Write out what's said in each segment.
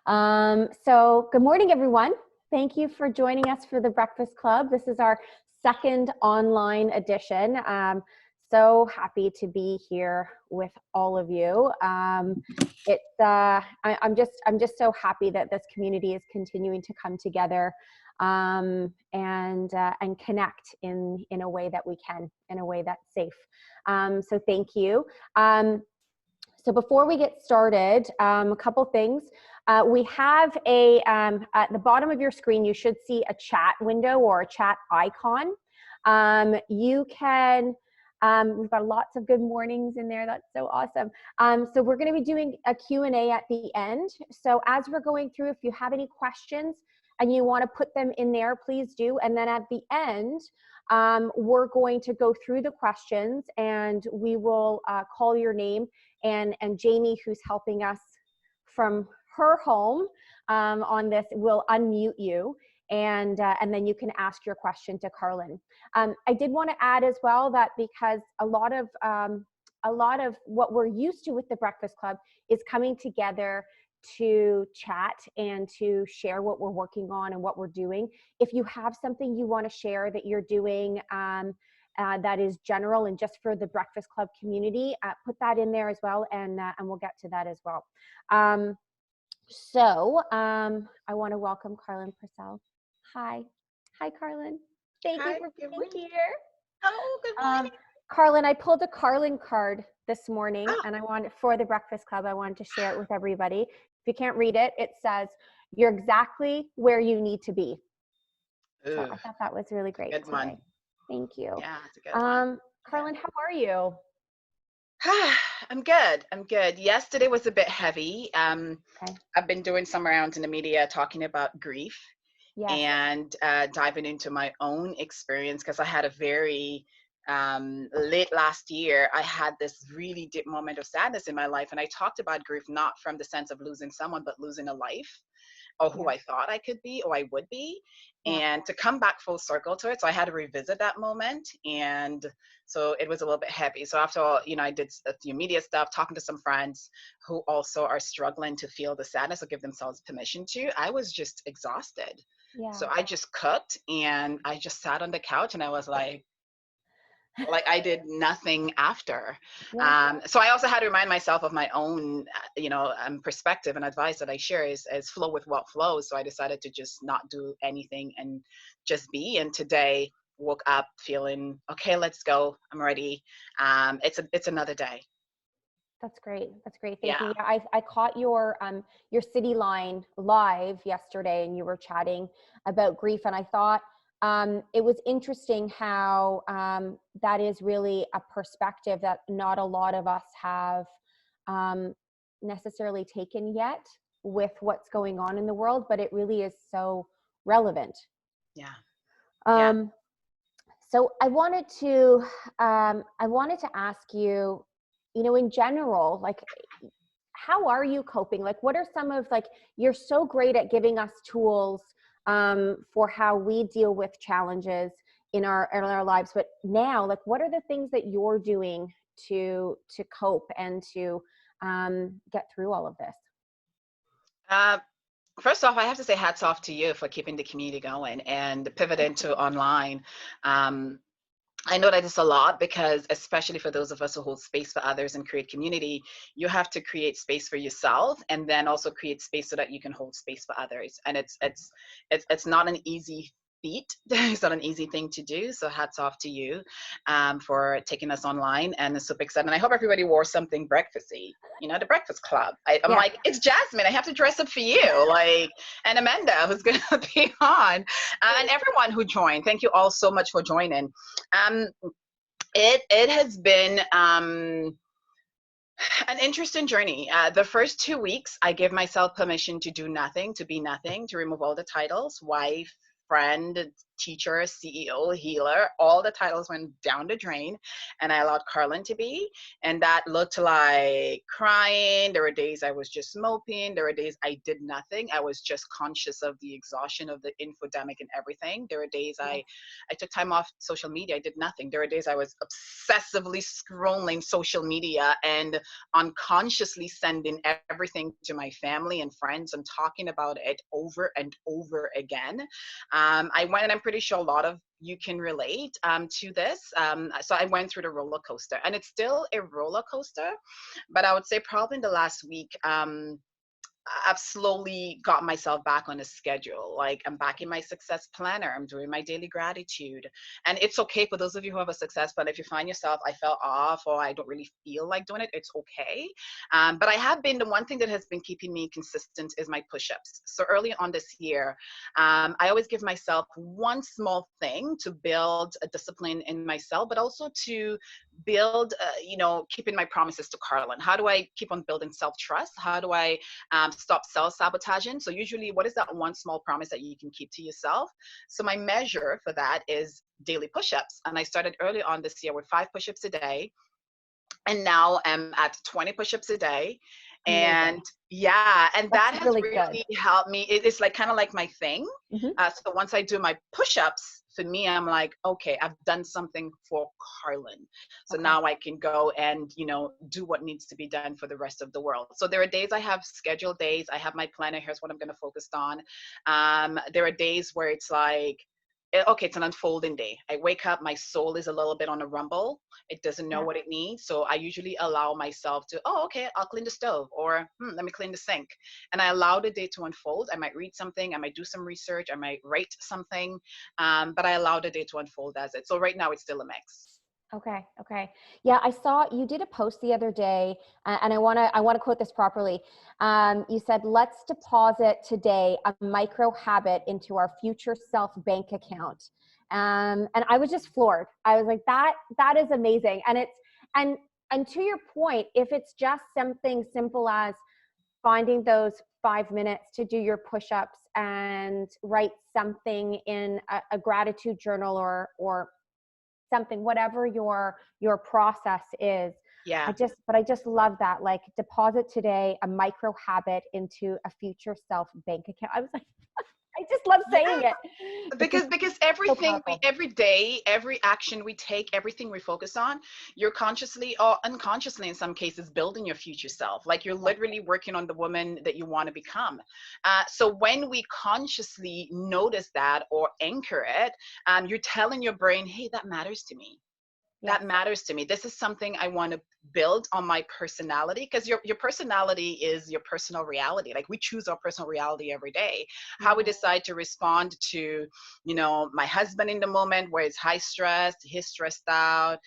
So good morning, everyone. Thank you for joining us for the Breakfast Club. This is our second online edition. So happy to be here with all of you. I'm just so happy that this community is continuing to come together and connect in a way that we can, in a way that's safe. So thank you. So before we get started, a couple things. We have at the bottom of your screen, you should see a chat window or a chat icon. You can, we've got lots of good mornings in there. That's so awesome. So we're going to be doing a Q&A at the end. So as we're going through, if you have any questions and you want to put them in there, please do. And then at the end, we're going to go through the questions and we will call your name. And Jamie, who's helping us from her home on this, will unmute you, and then you can ask your question to Karlyn. I did want to add as well that because a lot of what we're used to with the Breakfast Club is coming together to chat and to share what we're working on and what we're doing. If you have something you want to share that you're doing that is general and just for the Breakfast Club community, put that in there as well, and we'll get to that as well. I want to welcome Karlyn Percil. Hi, Karlyn. Thank you for being here. Oh, good morning. Karlyn, I pulled a Karlyn card this morning, and I wanted for the Breakfast Club. I wanted to share it with everybody. If you can't read it, it says, "You're exactly where you need to be." So I thought that was really great good today. one. Thank you. Yeah, it's a good one. Karlyn, how are you? I'm good. Yesterday was a bit heavy. Okay. I've been doing some rounds in the media talking about grief. Yes. And diving into my own experience, because I had a very late last year, I had this really deep moment of sadness in my life. And I talked about grief, not from the sense of losing someone, but losing a life, or who I thought I could be or I would be, and to come back full circle to it. So I had to revisit that moment. And so it was a little bit heavy. So after all, I did a few media stuff, talking to some friends who also are struggling to feel the sadness or give themselves permission to. I was just exhausted. Yeah. So I just cooked and I just sat on the couch and I was like I did nothing after. Yeah. So I also had to remind myself of my own, perspective and advice that I share is flow with what flows. So I decided to just not do anything and just be. And today woke up feeling, okay, let's go. I'm ready. It's another day. That's great. That's great. Thank you. Yeah, I caught your City Line live yesterday, and you were chatting about grief, and I thought it was interesting how that is really a perspective that not a lot of us have necessarily taken yet with what's going on in the world, but it really is so relevant. Yeah. So I wanted to ask you, in general, like, how are you coping? Like, what are some of, you're so great at giving us tools for how we deal with challenges in our lives, but now, like, what are the things that you're doing to cope and to get through all of this? First off, I have to say hats off to you for keeping the community going and pivoting to online. I know that it's a lot because, especially for those of us who hold space for others and create community, you have to create space for yourself and then also create space so that you can hold space for others. And it's not an easy feat. It's not an easy thing to do. So hats off to you for taking us online, and it's super exciting. And I hope everybody wore something breakfasty, the Breakfast Club. I'm like, it's Jasmine. I have to dress up for you. And Amanda, who's going to be on, and everyone who joined. Thank you all so much for joining. It has been an interesting journey. The first 2 weeks, I gave myself permission to do nothing, to be nothing, to remove all the titles, wife, friend, teacher, CEO, healer. All the titles went down the drain, and I allowed Karlyn to be. And that looked like crying. There were days I was just moping. There were days I did nothing. I was just conscious of the exhaustion of the infodemic and everything. There were days I took time off social media. I did nothing. There were days I was obsessively scrolling social media and unconsciously sending everything to my family and friends and talking about it over and over again. I went, and I'm pretty sure a lot of you can relate to this. So I went through the roller coaster, and it's still a roller coaster, but I would say probably in the last week, I've slowly got myself back on a schedule. Like, I'm back in my success planner. I'm doing my daily gratitude. And it's okay for those of you who have a success plan. If you find yourself, I fell off or I don't really feel like doing it, it's okay. But I have been, the one thing that has been keeping me consistent is my push-ups. So early on this year, I always give myself one small thing to build a discipline in myself, but also to build, keeping my promises to Karlyn. How do I keep on building self-trust? How do I stop self-sabotaging? So usually, what is that one small promise that you can keep to yourself? So my measure for that is daily push-ups. And I started early on this year with 5 push-ups a day. And now I'm at 20 push-ups a day. And yeah, and That's that has really really helped me. It's like kind of like my thing. So once I do my push-ups, for me, I'm like, okay, I've done something for Karlyn. So now I can go and, do what needs to be done for the rest of the world. So there are days I have scheduled days. I have my planner. Here's what I'm going to focus on. There are days where it's like, okay, it's an unfolding day. I wake up, my soul is a little bit on a rumble. It doesn't know what it needs. So I usually allow myself to, okay, I'll clean the stove, or let me clean the sink. And I allow the day to unfold. I might read something, I might do some research, I might write something, but I allow the day to unfold as it. So right now it's still a mix. Okay. Yeah, I saw you did a post the other day, and I want to quote this properly. You said, "Let's deposit today a micro habit into our future self bank account." And I was just floored. I was like, that is amazing. And and to your point, if it's just something simple as finding those 5 minutes to do your push-ups and write something in a gratitude journal or something, whatever your process is. Yeah. I just love that. Like, deposit today a micro habit into a future self bank account. I was like, I just love saying it. Because everything every day, every action we take, everything we focus on, you're consciously or unconsciously in some cases building your future self. Like, you're literally working on the woman that you want to become. So when we consciously notice that or anchor it, you're telling your brain, hey, that matters to me. That matters to me. This is something I want to build on my personality, because your personality is your personal reality. Like, we choose our personal reality every day. How we decide to respond to, my husband in the moment where it's high stress, he's stressed out,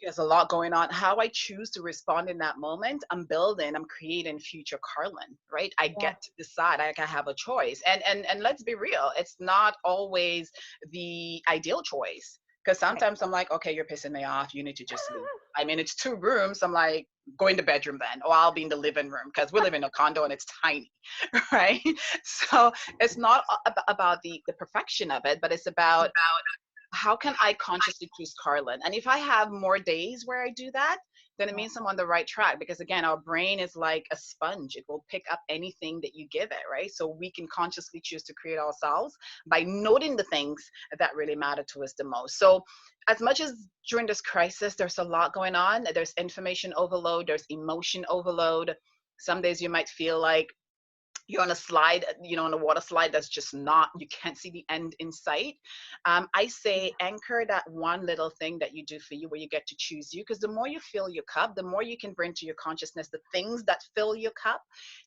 there's a lot going on. How I choose to respond in that moment, I'm creating future Karlyn, right? I get to decide. I have a choice. And let's be real, it's not always the ideal choice. Because sometimes I'm like, okay, you're pissing me off. You need to just leave. I mean, it's 2 rooms. I'm like, go in the bedroom then, or I'll be in the living room, because we live in a condo and it's tiny, right? So it's not about the perfection of it, but it's about how can I consciously choose Karlyn? And if I have more days where I do that, then it means I'm on the right track. Because again, our brain is like a sponge. It will pick up anything that you give it, right? So we can consciously choose to create ourselves by noting the things that really matter to us the most. So as much as during this crisis, there's a lot going on. There's information overload, there's emotion overload. Some days you might feel like you're on a slide, on a water slide that's just you can't see the end in sight. I say anchor that one little thing that you do for you, where you get to choose you, because the more you fill your cup, the more you can bring to your consciousness the things that fill your cup.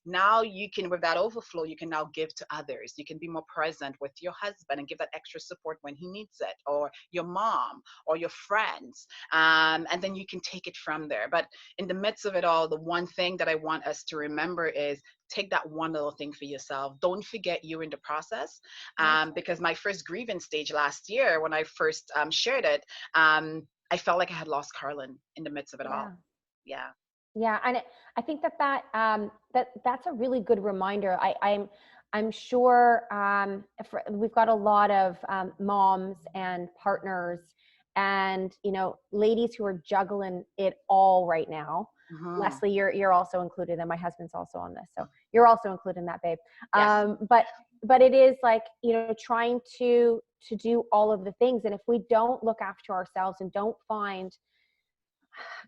Now you can, with that overflow, you can now give to others. You can be more present with your husband and give that extra support when he needs it, or your mom, or your friends. And then you can take it from there. But in the midst of it all, the one thing that I want us to remember is, take that one little thing for yourself. Don't forget you in the process. Because my first grievance stage last year, when I first shared it, I felt like I had lost Karlyn in the midst of it all. Yeah. And I think that's a really good reminder. I'm sure we've got a lot of moms and partners and, you know, ladies who are juggling it all right now. Mhm. Leslie, you're also included, and my husband's also on this, so you're also included in that, babe. Yes. But it is like, you know, trying to do all of the things, and if we don't look after ourselves and don't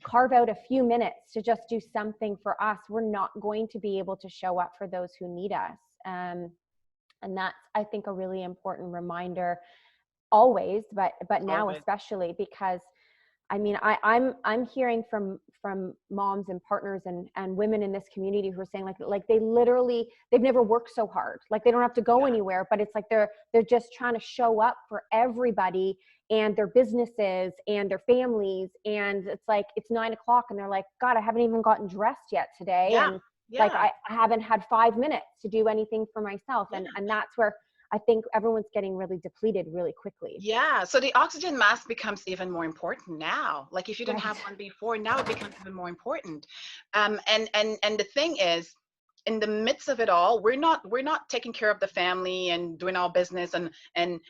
carve out a few minutes to just do something for us, we're not going to be able to show up for those who need us. And that's, I think, a really important reminder always, but now Always. especially, because I mean, I'm hearing from moms and partners and women in this community who are saying like they've never worked so hard. Like they don't have to go Yeah. anywhere, but it's like they're just trying to show up for everybody and their businesses and their families. And it's like it's 9 o'clock and they're like, God, I haven't even gotten dressed yet today. Yeah. And like Yeah. I haven't had 5 minutes to do anything for myself. Yeah. And that's where I think everyone's getting really depleted really quickly. Yeah, so the oxygen mask becomes even more important now. Like if you didn't Right. have one before, now it becomes even more important. And the thing is, in the midst of it all, we're not taking care of the family and doing our business and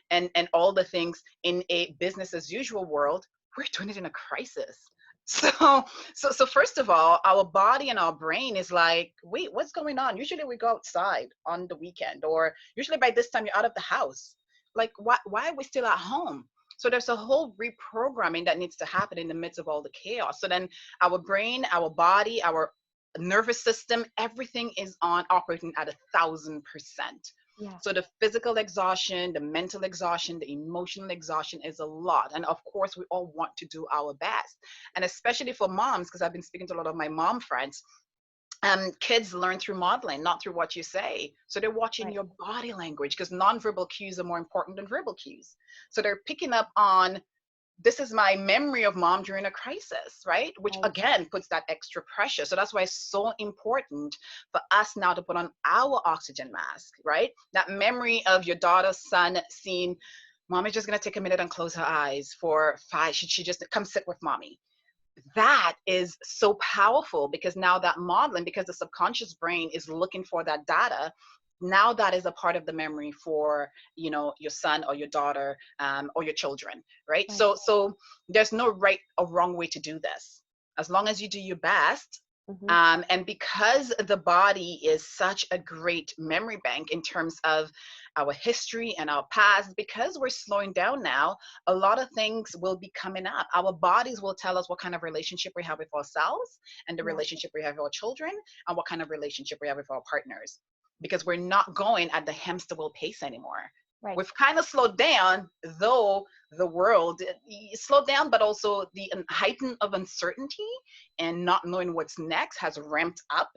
all the things in a business as usual world. We're doing it in a crisis. So so first of all, our body and our brain is like, wait, what's going on? Usually we go outside on the weekend, or usually by this time you're out of the house. Like why are we still at home? So there's a whole reprogramming that needs to happen in the midst of all the chaos. So then our brain, our body, our nervous system, everything is on operating at 1,000%. Yeah. So the physical exhaustion, the mental exhaustion, the emotional exhaustion is a lot. And of course, we all want to do our best. And especially for moms, because I've been speaking to a lot of my mom friends, kids learn through modeling, not through what you say. So they're watching Right. your body language, because nonverbal cues are more important than verbal cues. So they're picking up on, this is my memory of mom during a crisis, right? Which Right. again puts that extra pressure. So that's why it's so important for us now to put on our oxygen mask, right? That memory of your daughter, son seeing, mom is just gonna take a minute and close her eyes for 5. Should she just come sit with mommy? That is so powerful, because now that modeling, because the subconscious brain is looking for that data, now that is a part of the memory for, you know, your son or your daughter, or your children, right? Right. So there's no right or wrong way to do this, as long as you do your best. Mm-hmm. And because the body is such a great memory bank in terms of our history and our past, because we're slowing down now, a lot of things will be coming up. Our bodies will tell us what kind of relationship we have with ourselves, and the Yeah. relationship we have with our children, and what kind of relationship we have with our partners, because we're not going at the hamster wheel pace anymore. Right. We've kind of slowed down, though the world slowed down, but also the heighten of uncertainty and not knowing what's next has ramped up.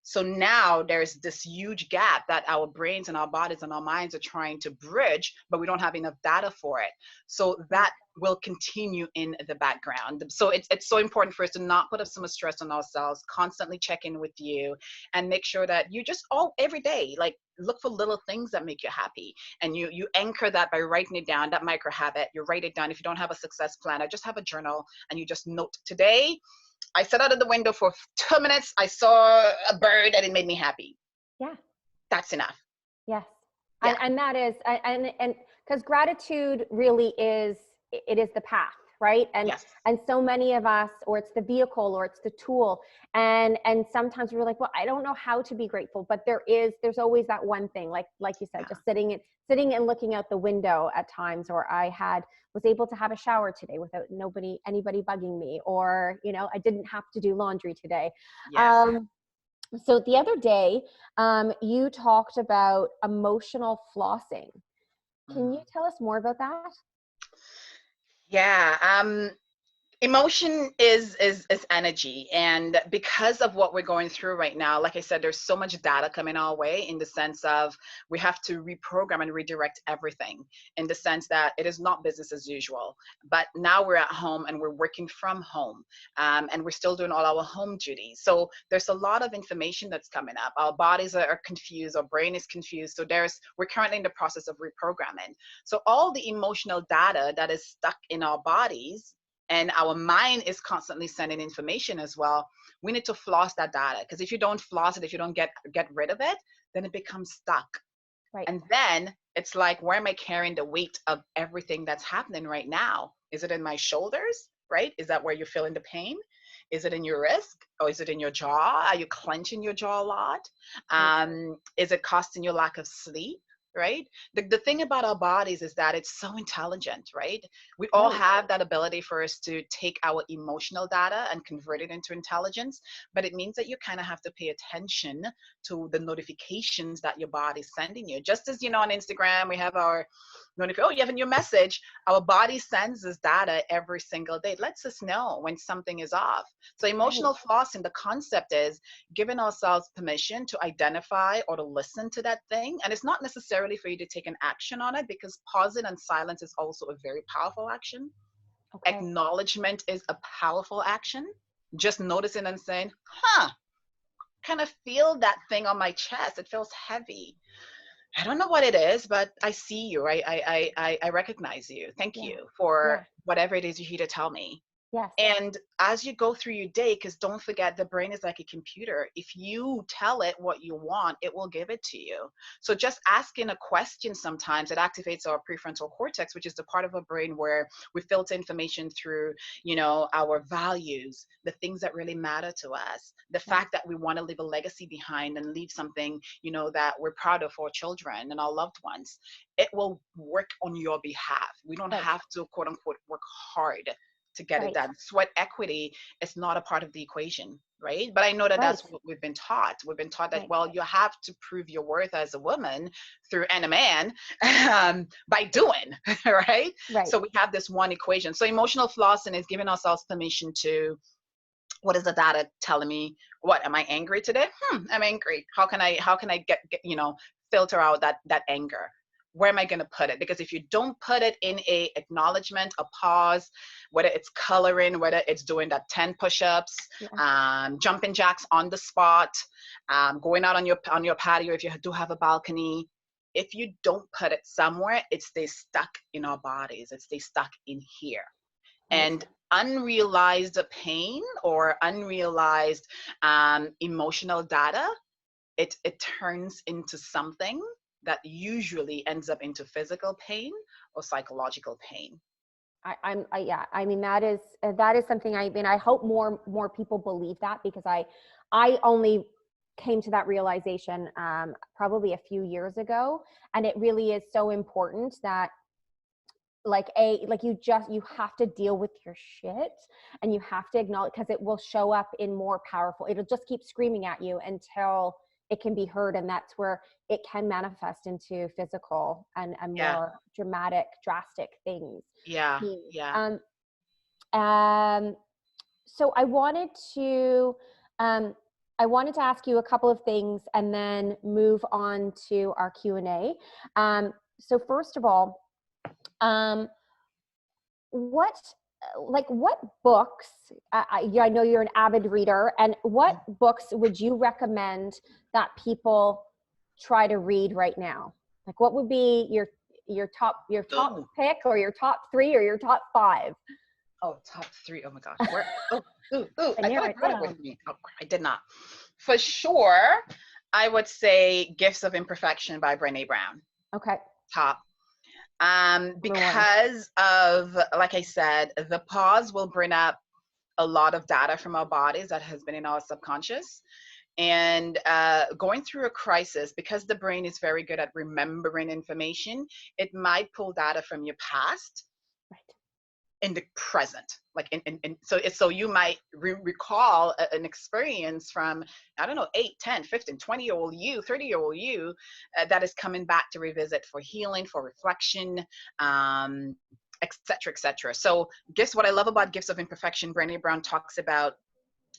So now there's this huge gap that our brains and our bodies and our minds are trying to bridge, but we don't have enough data for it. So Right. that will continue in the background. So it's so important for us to not put up so much stress on ourselves, constantly check in with you, and make sure that you just every day, like, look for little things that make you happy, and you anchor that by writing it down. That micro habit, you write it down. If you don't have a success plan, I just have a journal, and you just note, today I sat out of the window for 2 minutes, I saw a bird and it made me happy. Yeah. That's enough. Yes. Yeah. And that is, and because gratitude really is, it is the path, right? Yes. And so many of us, or it's the vehicle, or it's the tool. And sometimes we're like, well, I don't know how to be grateful, but there's always that one thing, like you said, Yeah. just sitting and looking out the window at times, or was able to have a shower today without anybody bugging me, or, you know, I didn't have to do laundry today. Yes. So the other day, you talked about emotional flossing. Can you Mm. tell us more about that? Yeah. Emotion is energy, and because of what we're going through right now, like I said, there's so much data coming our way, in the sense of we have to reprogram and redirect everything, in the sense that it is not business as usual, but now we're at home and we're working from home, and we're still doing all our home duties. So there's a lot of information that's coming up. Our bodies are confused, our brain is confused. So we're currently in the process of reprogramming. So all the emotional data that is stuck in our bodies, and our mind is constantly sending information as well, we need to floss that data, because if you don't floss it, if you don't get rid of it, then it becomes stuck. Right. And then it's like, where am I carrying the weight of everything that's happening right now? Is it in my shoulders, right? Is that where you're feeling the pain? Is it in your wrist, or is it in your jaw? Are you clenching your jaw a lot? Is it costing you lack of sleep? Right? The thing about our bodies is that it's so intelligent, right? We all Right. have that ability for us to take our emotional data and convert it into intelligence, but it means that you kind of have to pay attention to the notifications that your body's sending you. Just as, on Instagram, we have our notification, oh, you have a new message. Our body sends us data every single day. It lets us know when something is off. So emotional flossing, the concept is giving ourselves permission to identify or to listen to that thing. And it's not necessarily for you to take an action on it, because pausing and silence is also a very powerful action. Okay. Acknowledgement is a powerful action. Just noticing and saying, kind of feel that thing on my chest. It feels heavy. I don't know what it is, but I see you. I recognize you. Thank you for whatever it is you're here to tell me. Yes. And as you go through your day, because don't forget, the brain is like a computer. If you tell it what you want, it will give it to you. So just asking a question, sometimes it activates our prefrontal cortex, which is the part of our brain where we filter information through, our values, the things that really matter to us, the fact that we want to leave a legacy behind and leave something, that we're proud of for our children and our loved ones. It will work on your behalf. We don't have to, quote unquote, work hard to get it done. Sweat equity is not a part of the equation, right? But I know that that's what we've been taught. We've been taught that, well, you have to prove your worth as a woman and a man by doing, right? So we have this one equation. So emotional flossing is giving ourselves permission to, what is the data telling me? What, am I angry today? I'm angry. How can I get filter out that anger? Where am I going to put it? Because if you don't put it in a acknowledgement, a pause, whether it's coloring, whether it's doing that 10 push-ups, jumping jacks on the spot, going out on your patio if you do have a balcony, if you don't put it somewhere, it stays stuck in our bodies. It stays stuck in here. And unrealized pain or unrealized emotional data, it turns into something that usually ends up into physical pain or psychological pain. I mean, that is something, I hope more people believe that, because I only came to that realization probably a few years ago. And it really is so important that you have to deal with your shit, and you have to acknowledge, because it will show up in more powerful, it'll just keep screaming at you until it can be heard. And that's where it can manifest into physical and more dramatic, drastic things. So I wanted to ask you a couple of things and then move on to our Q&A. So first of all, what books, I know you're an avid reader, and what books would you recommend that people try to read right now? Like, what would be your top pick, or your top 3, or your top 5? Oh, top 3. Oh my gosh. Where? I thought I brought it with me. Oh, I did not. For sure, I would say Gifts of Imperfection by Brené Brown. Okay. Top. Because of, like I said, the pause will bring up a lot of data from our bodies that has been in our subconscious. And going through a crisis, because the brain is very good at remembering information, it might pull data from your past in the present. So you might recall an experience from, I don't know, 8, 10, 15, 20-year-old you, 30-year-old you, that is coming back to revisit for healing, for reflection, et cetera, et cetera. So what I love about Gifts of Imperfection, Brené Brown talks about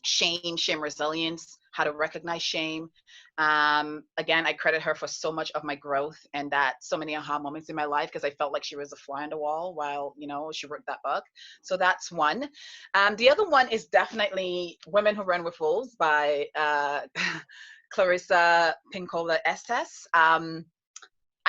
shame resilience, how to recognize shame. Again, I credit her for so much of my growth and that so many aha moments in my life, because I felt like she was a fly on the wall while, she wrote that book. So that's one. The other one is definitely Women Who Run with Wolves by Clarissa, Pinkola, Estés.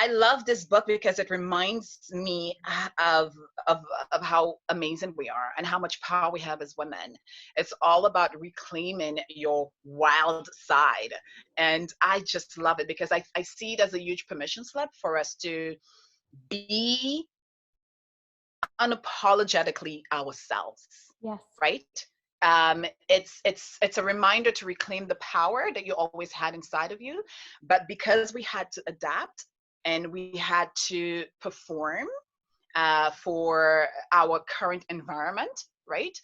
I love this book because it reminds me of, of of how amazing we are and how much power we have as women. It's all about reclaiming your wild side. And I just love it because I see it as a huge permission slip for us to be unapologetically ourselves, Yes. right? It's a reminder to reclaim the power that you always had inside of you, but because we had to adapt and we had to perform for our current environment, right?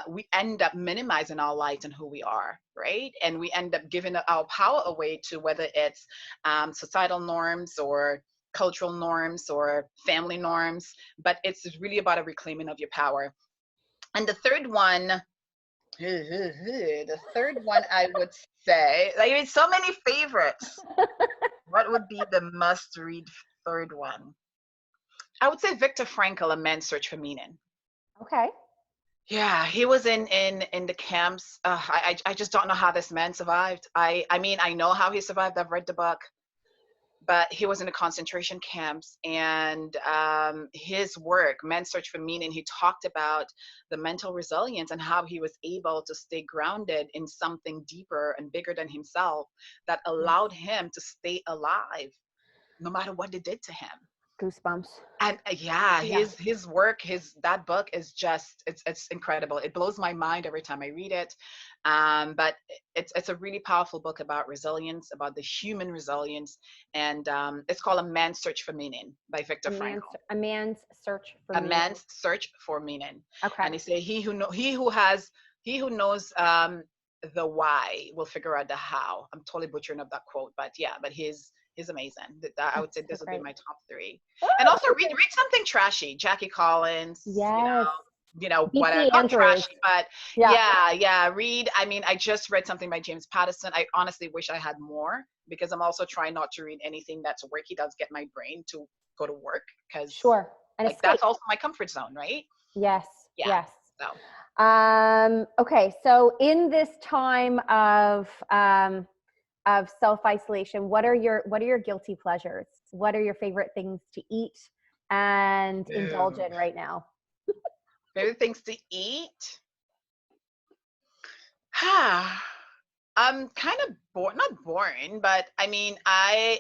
We end up minimizing our light and who we are, right? And we end up giving our power away to whether it's societal norms or cultural norms or family norms, but it's really about a reclaiming of your power. And the third one, I would say, like, there's so many favorites. What would be the must-read third one? I would say Viktor Frankl, A Man's Search for Meaning. Okay. Yeah, he was in the camps. I just don't know how this man survived. I mean, I know how he survived. I've read the book, but he was in the concentration camps, and his work, Man's Search for Meaning, he talked about the mental resilience and how he was able to stay grounded in something deeper and bigger than himself that allowed him to stay alive no matter what they did to him. Goosebumps. And yeah, his work, that book is just it's incredible. It blows my mind every time I read it. But it's a really powerful book about resilience, about the human resilience, and it's called A Man's Search for Meaning by Viktor Frankl. A Man's Search for A Meaning. Man's Search for Meaning. Okay. And they say he who knows the why will figure out the how. I'm totally butchering up that quote, but yeah, but he's amazing. I would say this would be my top three. And also read something trashy. Jackie Collins. Yes. You know, whatever. Not trashy, but yeah. Read. I mean, I just read something by James Patterson. I honestly wish I had more because I'm also trying not to read anything that's worky. Does get my brain to go to work because sure. And like, that's also my comfort zone, right? Yes. Yeah. Yes. So. Okay. So in this time of self-isolation, what are your guilty pleasures? What are your favorite things to eat and indulge in right now? Favorite things to eat? I'm kind of not boring, but I mean, my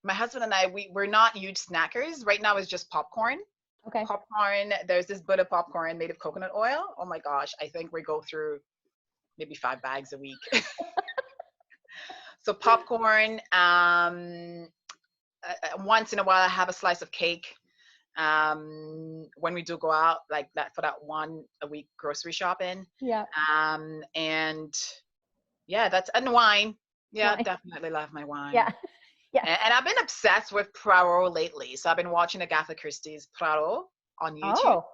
husband and I, we're not huge snackers. Right now it's just popcorn. Okay. Popcorn, there's this Buddha popcorn made of coconut oil. Oh my gosh, I think we go through maybe 5 bags a week. So popcorn, once in a while I have a slice of cake. When we do go out like that for that one a week grocery shopping. Yeah. And yeah, and wine. Yeah, Wine. definitely love my wine. Yeah. Yeah. And I've been obsessed with Poirot lately. So I've been watching Agatha Christie's Poirot on YouTube. Oh,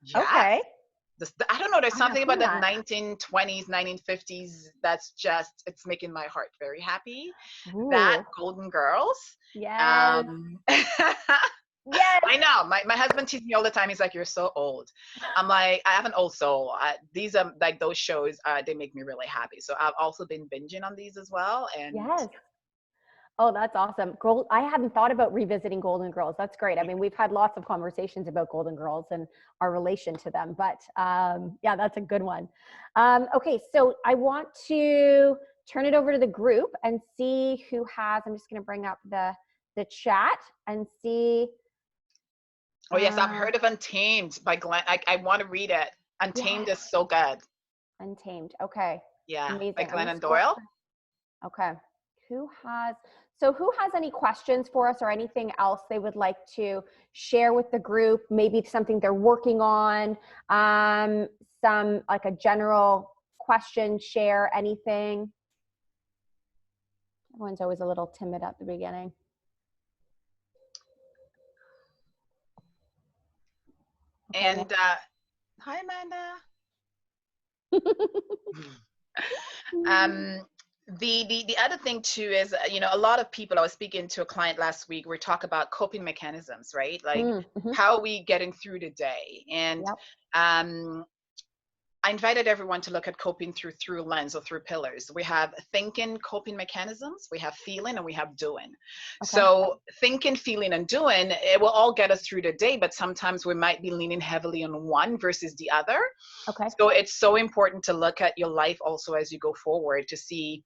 yes. Okay. I don't know, there's something about the 1920s, 1950s that's just, it's making my heart very happy. Ooh. That Golden Girls. Yes. Yes. I know. My husband teases me all the time. He's like, "You're so old." I'm like, I have an old soul. These are like those shows. They make me really happy. So I've also been binging on these as well. And yes. Oh, that's awesome. I hadn't thought about revisiting Golden Girls. That's great. I mean, we've had lots of conversations about Golden Girls and our relation to them, but yeah, that's a good one. Okay, so I want to turn it over to the group and see who has, I'm just going to bring up the chat and see. Oh yes, I've heard of Untamed by Glenn. I want to read it. Untamed is so good. Untamed. Okay. Yeah. Amazing. By Glennon Doyle. Okay. Who has any questions for us or anything else they would like to share with the group? Maybe something they're working on, some like a general question, share anything. Everyone's always a little timid at the beginning. Okay. And hi, Amanda. The other thing too is, you know, a lot of people, I was speaking to a client last week, we talk about coping mechanisms, right? Like how are we getting through the day? And I invited everyone to look at coping through lens or through pillars. We have thinking, coping mechanisms, we have feeling, and we have doing. Okay. So thinking, feeling, and doing, it will all get us through the day, but sometimes we might be leaning heavily on one versus the other. Okay. So it's so important to look at your life also as you go forward to see,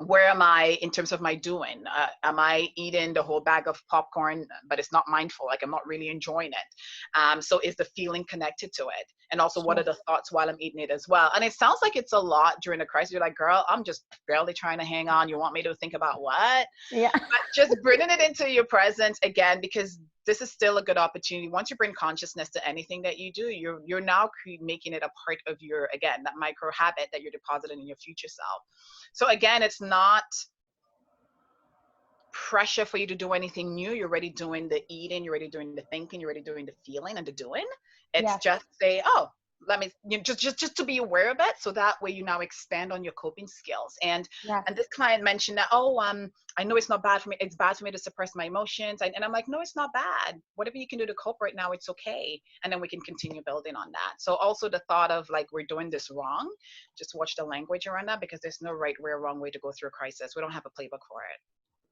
where am I in terms of my doing? Am I eating the whole bag of popcorn, but it's not mindful, like I'm not really enjoying it? So is the feeling connected to it? And also, what are the thoughts while I'm eating it as well? And it sounds like it's a lot during the crisis. You're like, girl, I'm just barely trying to hang on. You want me to think about what? Yeah. But just bringing it into your present again, because this is still a good opportunity. Once you bring consciousness to anything that you do, you're now making it a part of your, again, that micro habit that you're depositing in your future self. So again, it's not pressure for you to do anything new. You're already doing the eating, you're already doing the thinking, you're already doing the feeling and the doing. It's just say, oh, let me, you know, just to be aware of it, so that way you now expand on your coping skills. And this client mentioned that, oh, I know it's not bad for me, it's bad for me to suppress my emotions, and I'm like, no, it's not bad. Whatever you can do to cope right now, it's okay, and then we can continue building on that. So also the thought of like, we're doing this wrong, just watch the language around that, because there's no right way or wrong way to go through a crisis. We don't have a playbook for it.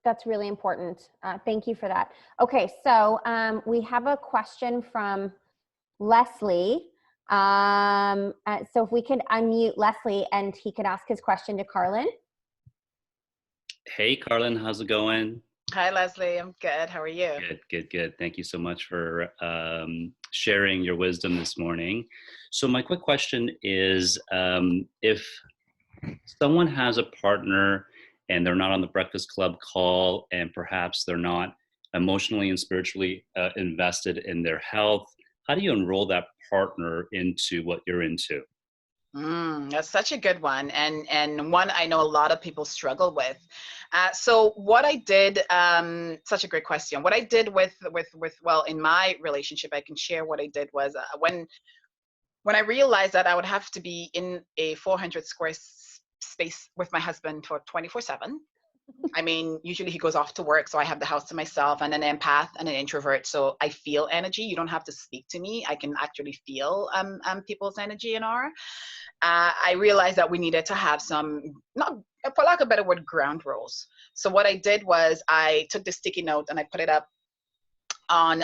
That's really important. Thank you for that. Okay, so we have a question from Leslie. So if we could unmute Leslie and he could ask his question to Karlyn. Hey, Karlyn, how's it going? Hi, Leslie. I'm good. How are you? Good. Thank you so much for sharing your wisdom this morning. So my quick question is, if someone has a partner and they're not on the Breakfast Club call, and perhaps they're not emotionally and spiritually invested in their health, how do you enroll that partner into what you're into? That's such a good one, and one I know a lot of people struggle with. So what I did, such a great question. What I did with well, in my relationship, I can share what I did was when I realized that I would have to be in a 400 square space with my husband for 24/7. I mean, usually he goes off to work, so I have the house to myself, and an empath and an introvert. So I feel energy. You don't have to speak to me. I can actually feel people's energy and aura. I realized that we needed to have some, not for lack of a better word, ground rules. So what I did was I took the sticky note and I put it up on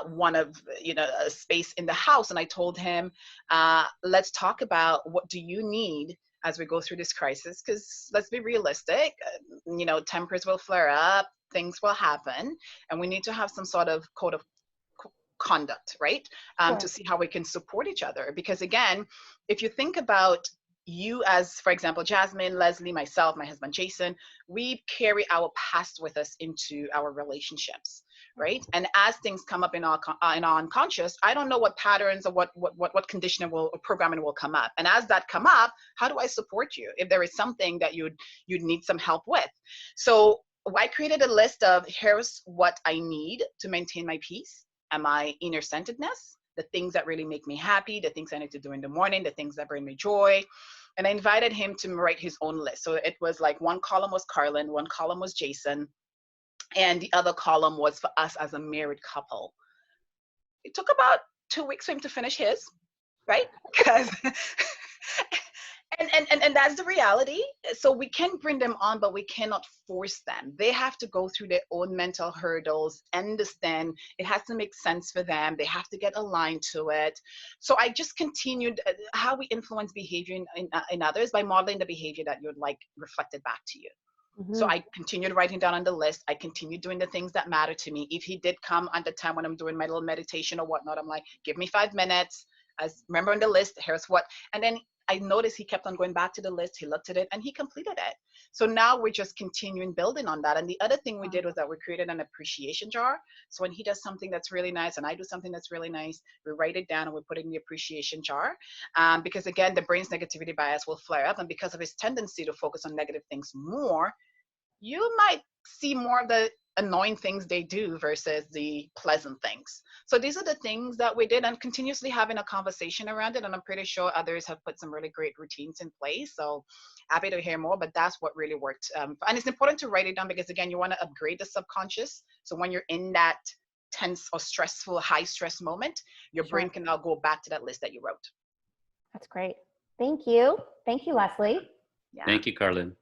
one of, you know, a space in the house, and I told him, let's talk about what do you need as we go through this crisis, because let's be realistic, you know, tempers will flare up, things will happen, and we need to have some sort of code of conduct, right? To see how we can support each other. Because again, if you think about you as, for example, Jasmine, Leslie, myself, my husband, Jason, we carry our past with us into our relationships, right? And as things come up in our unconscious, I don't know what patterns or what conditioning or programming will come up. And as that come up, how do I support you if there is something that you'd need some help with? So I created a list of, here's what I need to maintain my peace and my inner centeredness, the things that really make me happy, the things I need to do in the morning, the things that bring me joy. And I invited him to write his own list. So it was like, one column was Karlyn, one column was Jason, and the other column was for us as a married couple. It took about 2 weeks for him to finish his, right? Because and that's the reality. So we can bring them on, but we cannot force them. They have to go through their own mental hurdles, understand it has to make sense for them. They have to get aligned to it. So I just continued how we influence behavior in others by modeling the behavior that you'd like reflected back to you. So I continued writing down on the list. I continued doing the things that matter to me. If he did come at the time when I'm doing my little meditation or whatnot, I'm like, give me 5 minutes. As remember on the list, here's what. And then I noticed he kept on going back to the list. He looked at it and he completed it. So now we're just continuing building on that. And the other thing we did was that we created an appreciation jar. So when he does something that's really nice and I do something that's really nice, we write it down and we put it in the appreciation jar. Because again, the brain's negativity bias will flare up. And because of his tendency to focus on negative things more, you might see more of the annoying things they do versus the pleasant things. So these are the things that we did, and continuously having a conversation around it. And I'm pretty sure others have put some really great routines in place. So happy to hear more, but that's what really worked. And it's important to write it down because again, you want to upgrade the subconscious. So when you're in that tense or stressful, high stress moment, your brain can now go back to that list that you wrote. That's great. Thank you. Thank you, Leslie. Yeah. Thank you, Karlyn.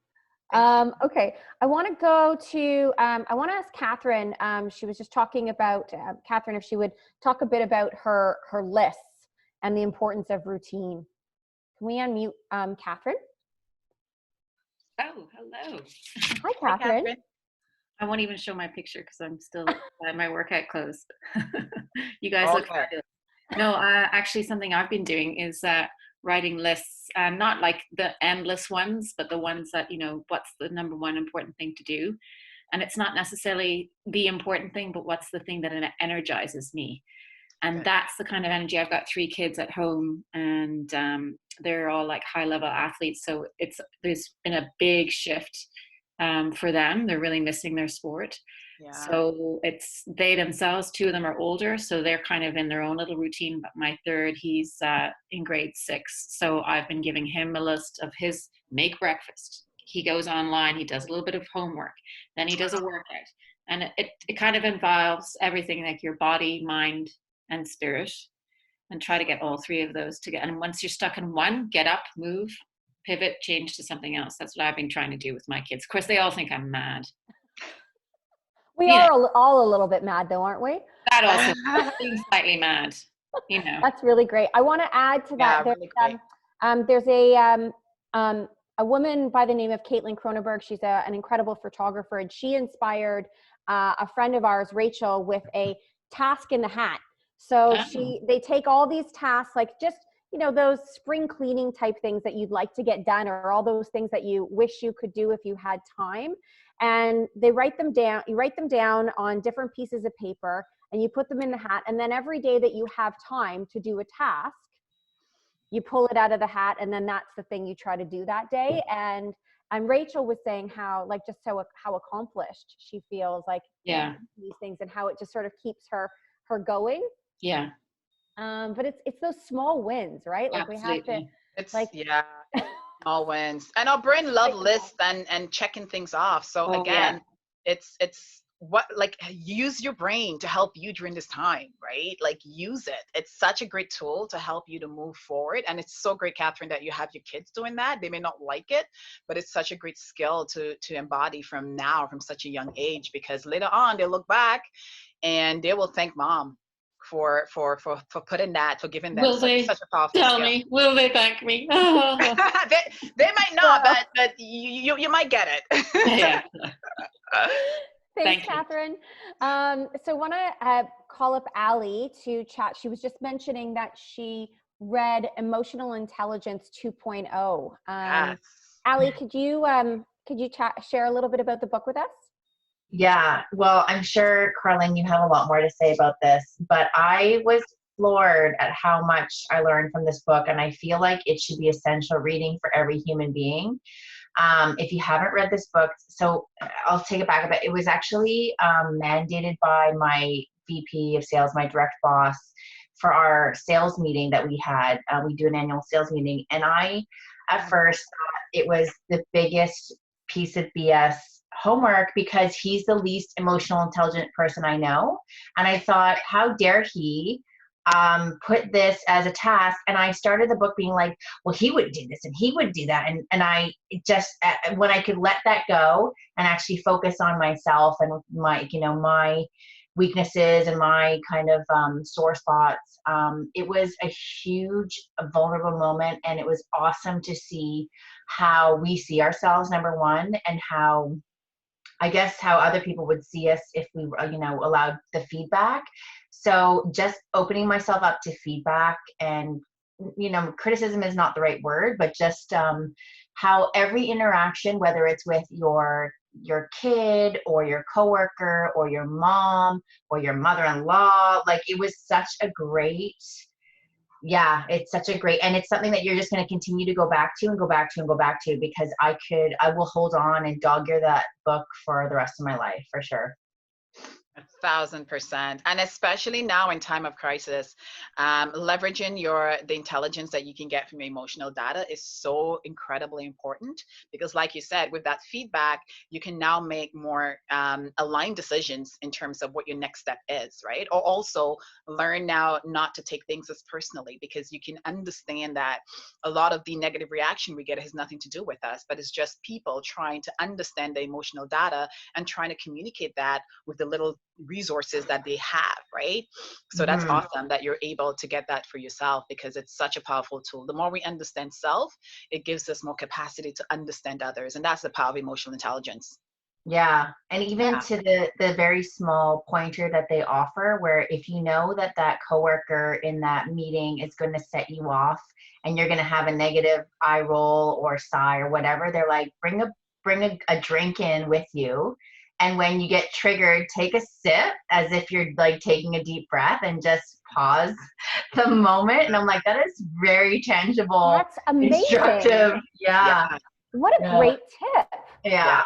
Okay, I want to go to, I want to ask Catherine, she was just talking about, Catherine, if she would talk a bit about her lists and the importance of routine. Can we unmute Catherine? Oh, hello. Hi, Catherine. Catherine. I won't even show my picture because I'm still at my workout clothes. You guys look fabulous. No, actually something I've been doing is writing lists, not like the endless ones, but the ones that, what's the number one important thing to do. And it's not necessarily the important thing, but what's the thing that energizes me. And that's the kind of energy. I've got 3 kids at home, and they're all like high level athletes. So there's been a big shift for them. They're really missing their sport. Yeah. So they themselves, 2 of them are older, so they're kind of in their own little routine. But my third, he's in grade 6. So I've been giving him a list of his make breakfast. He goes online, he does a little bit of homework, then he does a workout. And it kind of involves everything, like your body, mind, and spirit, and try to get all 3 of those together. And once you're stuck in one, get up, move, pivot, change to something else. That's what I've been trying to do with my kids. Of course, they all think I'm mad. We are all a little bit mad though, aren't we? That also, being slightly mad, That's really great. I want to add to that. There's a woman by the name of Caitlin Cronenberg. She's an incredible photographer, and she inspired a friend of ours, Rachel, with a task in the hat. So they take all these tasks, like just, those spring cleaning type things that you'd like to get done, or all those things that you wish you could do if you had time. And they write them down. You write them down on different pieces of paper, and you put them in the hat. And then every day that you have time to do a task, you pull it out of the hat, and then that's the thing you try to do that day. And Rachel was saying how, like, just how accomplished she feels, like, these things, and how it just sort of keeps her going. Yeah. But it's those small wins, right? Like Absolutely. we have to, small wins. And our brain love lists and checking things off. So again, it's what, like, use your brain to help you during this time, right? Like, use it. It's such a great tool to help you to move forward. And it's so great, Catherine, that you have your kids doing that. They may not like it, but it's such a great skill to embody from such a young age, because later on they'll look back and they will thank mom for putting that, for giving them such a powerful tell skill. me, will they thank me? they might not, but you might get it. Yeah. Thanks, Catherine. So I want to call up Allie to chat. She was just mentioning that she read Emotional Intelligence 2.0. Yes. Allie, could you share a little bit about the book with us? Yeah, well, I'm sure, Karlyn, you have a lot more to say about this, but I was floored at how much I learned from this book, and I feel like it should be essential reading for every human being. If you haven't read this book, so I'll take it back a bit. It was actually mandated by my VP of sales, my direct boss, for our sales meeting that we had. We do an annual sales meeting, and I, at first, thought it was the biggest piece of BS homework, because he's the least emotional intelligent person I know. And I thought, how dare he put this as a task? And I started the book being like, well, he would do this and he would do that. And I just, when I could let that go and actually focus on myself and my weaknesses and my kind of sore spots, it was a huge, vulnerable moment. And it was awesome to see how we see ourselves, number one, and how other people would see us if we, allowed the feedback. So just opening myself up to feedback, and, criticism is not the right word, but just how every interaction, whether it's with your kid or your coworker or your mom or your mother-in-law, like, it was such a great, it's such a great, and it's something that you're just going to continue to go back to and go back to and go back to, because I will hold on and dog ear that book for the rest of my life, for sure. 1,000%. And especially now in time of crisis, leveraging the intelligence that you can get from your emotional data is so incredibly important, because like you said, with that feedback, you can now make more aligned decisions in terms of what your next step is, right? Or also learn now not to take things as personally, because you can understand that a lot of the negative reaction we get has nothing to do with us, but it's just people trying to understand the emotional data and trying to communicate that with the little resources that they have, right? So that's awesome that you're able to get that for yourself, because it's such a powerful tool. The more we understand self, it gives us more capacity to understand others, and that's the power of emotional intelligence. Yeah, and even to the very small pointer that they offer, where if you know that that coworker in that meeting is going to set you off and you're going to have a negative eye roll or sigh or whatever, they're like, bring a drink in with you. And when you get triggered, take a sip as if you're like taking a deep breath and just pause the moment. And I'm like, that is very tangible. That's amazing. Instructive. Yeah. What a great tip. Yeah.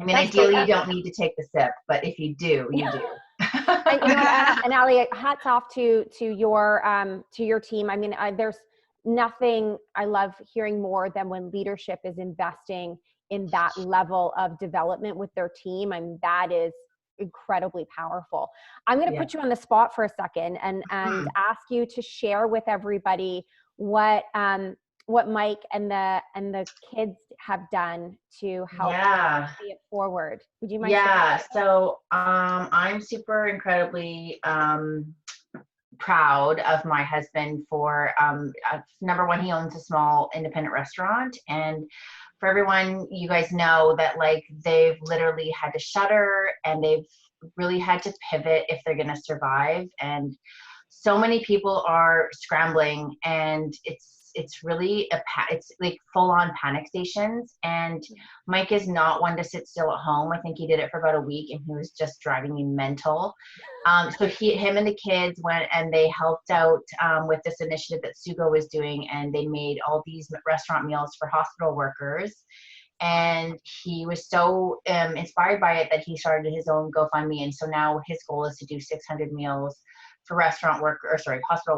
I mean, That's ideally, great. you don't need to take the sip, but if you do, you do. And you know what, and Ali, hats off to your team. I mean, there's nothing I love hearing more than when leadership is investing in that level of development with their team. I mean, that is incredibly powerful. I'm going to put you on the spot for a second and ask you to share with everybody what Mike and the kids have done to help pay it forward. Would you mind sharing? So I'm super incredibly proud of my husband for number one, he owns a small independent restaurant, and for everyone, you guys know that like they've literally had to shutter and they've really had to pivot if they're going to survive, and so many people are scrambling, and it's really it's like full on panic stations. And Mike is not one to sit still at home. I think he did it for about a week and he was just driving me mental. So him and the kids went and they helped out with this initiative that Sugo was doing, and they made all these restaurant meals for hospital workers. And he was so inspired by it that he started his own GoFundMe. And so now his goal is to do 600 meals for hospital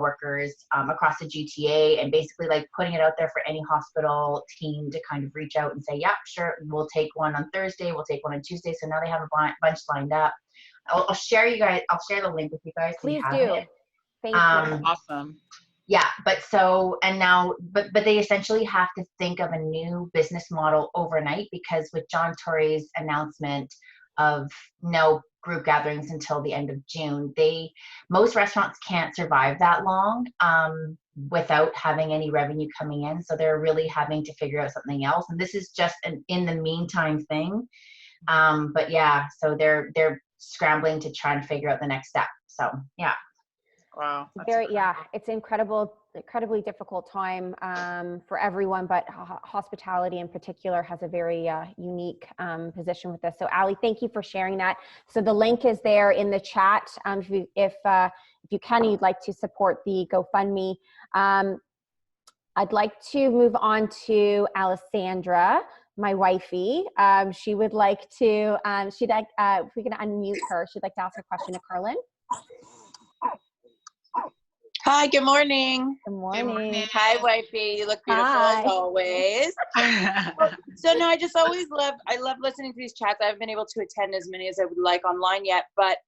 workers across the GTA, and basically like putting it out there for any hospital team to kind of reach out and say, yeah, sure, we'll take one on Thursday, we'll take one on Tuesday. So now they have a bunch lined up. I'll share the link with you guys. Please do. Thank you. Awesome. Yeah, but they essentially have to think of a new business model overnight, because with John Tory's announcement of no group gatherings until the end of June, most restaurants can't survive that long without having any revenue coming in. So they're really having to figure out something else. And this is just an in the meantime thing. But yeah, so they're scrambling to try and figure out the next step. So yeah. Wow. It's incredibly difficult time for everyone, but hospitality in particular has a very unique position with this. So Ali, thank you for sharing that. So the link is there in the chat. If you can, you'd like to support the GoFundMe. I'd like to move on to Alessandra, my wifey. She would like to, if we can unmute her, she'd like to ask a question to Karlyn. Hi, good morning. Good morning. Hi, wifey. You look beautiful as always. So no, I love listening to these chats. I haven't been able to attend as many as I would like online yet, but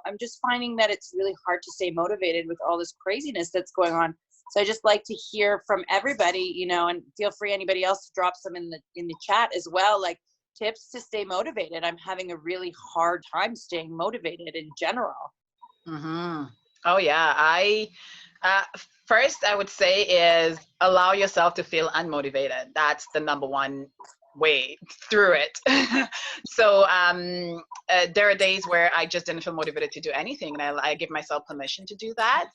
I'm just finding that it's really hard to stay motivated with all this craziness that's going on. So I just like to hear from everybody, and feel free anybody else to drop some in the chat as well, like tips to stay motivated. I'm having a really hard time staying motivated in general. Mm-hmm. Oh yeah, first I would say is allow yourself to feel unmotivated. That's the number one way through it. So there are days where I just didn't feel motivated to do anything, and I give myself permission to do that.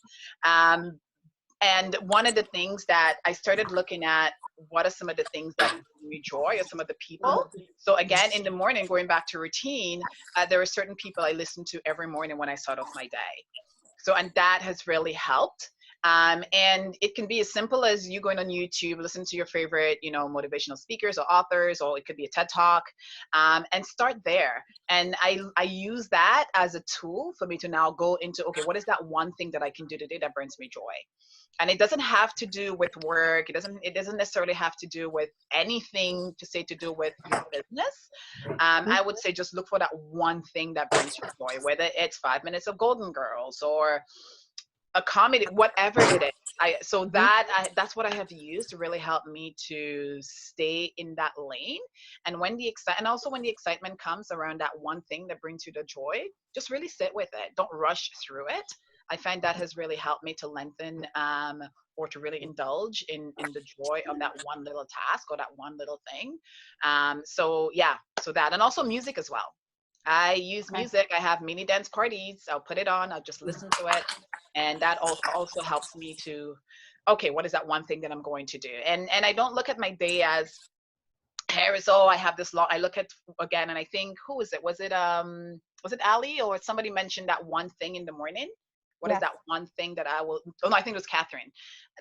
And one of the things that I started looking at, what are some of the things that bring me joy, or some of the people. So again, in the morning, going back to routine, there are certain people I listen to every morning when I start off my day. So, and that has really helped. And it can be as simple as you going on YouTube, listen to your favorite, motivational speakers or authors, or it could be a TED Talk, and start there. And I use that as a tool for me to now go into, okay, what is that one thing that I can do today that brings me joy? And it doesn't have to do with work. It doesn't necessarily have to do with anything to do with your business. I would say just look for that one thing that brings you joy, whether it's 5 minutes of Golden Girls or a comedy, whatever it is. That's what I have used to really help me to stay in that lane. And when the excitement comes around that one thing that brings you the joy, just really sit with it. Don't rush through it. I find that has really helped me to lengthen or to really indulge in the joy of that one little task or that one little thing. So that, and also music as well. I use music. I have mini dance parties. I'll put it on. I'll just listen to it. And that also helps me to, okay, what is that one thing that I'm going to do? And I don't look at my day as, I have this long. I look at, again, and I think, who is it? Was it Ali, or somebody mentioned that one thing in the morning? What is that one thing that I will, no, I think it was Catherine,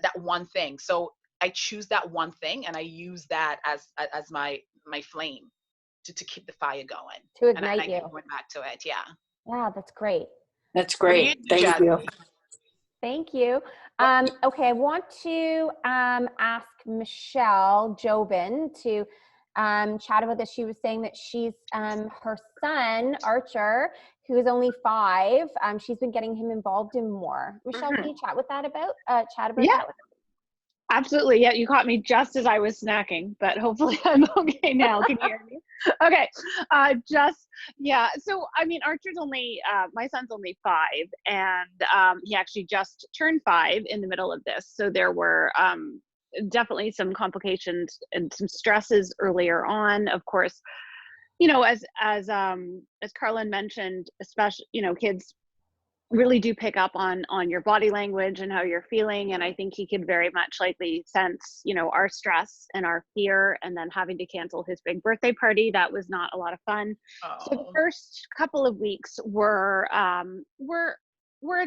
that one thing. So I choose that one thing and I use that as my flame to keep the fire going. To ignite and I you. keep going back to it. Yeah. Yeah, that's great. That's great. Thank you. Thank you. Okay, I want to ask Michelle Jobin to chat about this. She was saying that she's her son, Archer, who is only 5, she's been getting him involved in more. Michelle, can you chat about that with us? Absolutely. Yeah, you caught me just as I was snacking, but hopefully I'm okay now. Can you hear me? Okay. So, I mean, Archer's only, my son's only 5, and he actually just turned 5 in the middle of this. So there were definitely some complications and some stresses earlier on. Of course, as Karlyn mentioned, especially, kids really do pick up on your body language and how you're feeling. And I think he could very much likely sense, our stress and our fear, and then having to cancel his big birthday party. That was not a lot of fun. So the first couple of weeks were a